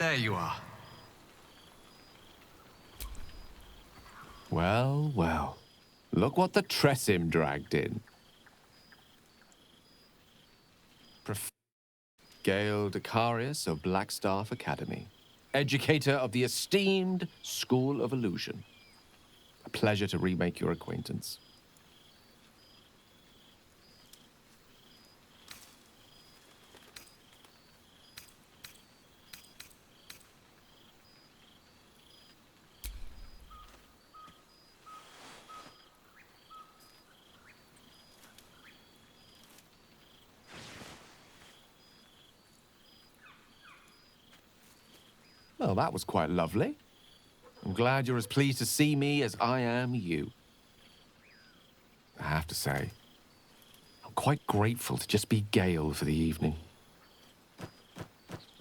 There you are. Well, well. Look what the Tressim dragged in. Gale Dekarios of Blackstaff Academy, educator of the esteemed School of Illusion. A pleasure to remake your acquaintance. Well, that was quite lovely. I'm glad you're as pleased to see me as I am you. I have to say, I'm quite grateful to just be Gale for the evening.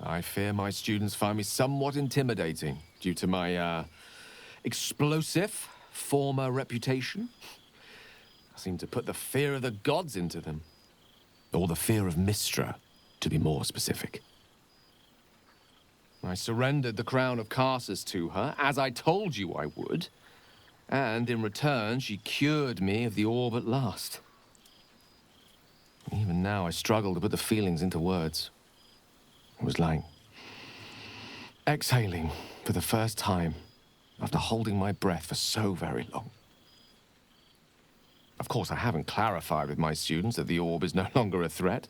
I fear my students find me somewhat intimidating due to my, explosive former reputation. I seem to put the fear of the gods into them. Or the fear of Mystra, to be more specific. I surrendered the crown of Carsus to her, as I told you I would. And in return, she cured me of the orb at last. Even now, I struggle to put the feelings into words. It was like exhaling for the first time after holding my breath for so very long. Of course, I haven't clarified with my students that the orb is no longer a threat.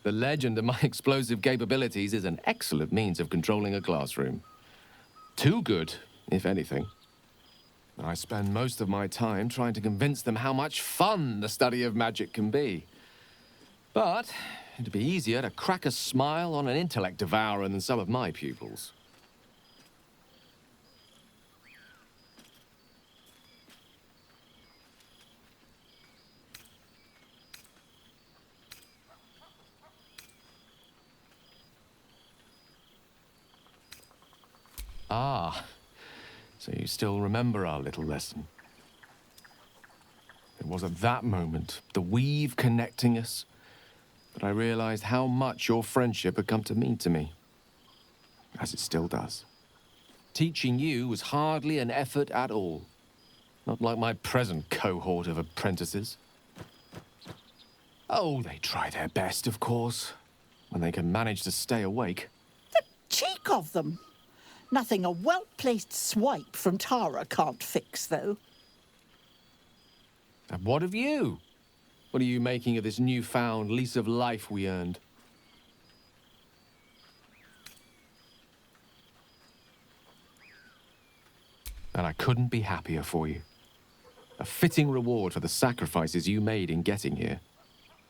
The legend of my explosive capabilities is an excellent means of controlling a classroom. Too good, if anything. I spend most of my time trying to convince them how much fun the study of magic can be. But it'd be easier to crack a smile on an intellect devourer than some of my pupils. Ah, so you still remember our little lesson. It was at that moment, the weave connecting us, that I realized how much your friendship had come to mean to me. As it still does. Teaching you was hardly an effort at all. Not like my present cohort of apprentices. Oh, they try their best, of course, when they can manage to stay awake. The cheek of them! Nothing a well-placed swipe from Tara can't fix, though. And what of you? What are you making of this newfound lease of life we earned? And I couldn't be happier for you. A fitting reward for the sacrifices you made in getting here.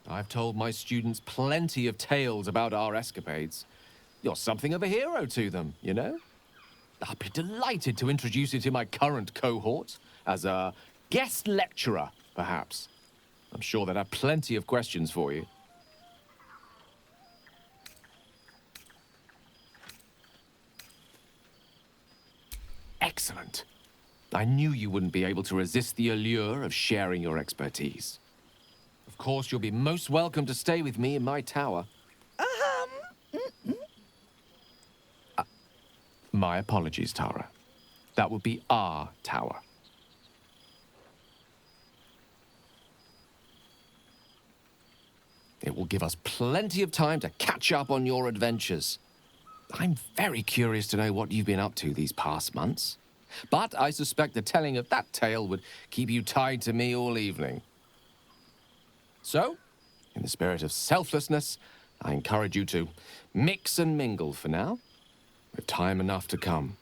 I've told my students plenty of tales about our escapades. You're something of a hero to them, you know? I'd be delighted to introduce you to my current cohort as a guest lecturer, perhaps. I'm sure they'd have plenty of questions for you. Excellent. I knew you wouldn't be able to resist the allure of sharing your expertise. Of course, you'll be most welcome to stay with me in my tower. My apologies, Tara. That would be our tower. It will give us plenty of time to catch up on your adventures. I'm very curious to know what you've been up to these past months. But I suspect the telling of that tale would keep you tied to me all evening. So, in the spirit of selflessness, I encourage you to mix and mingle for now, with time enough to come.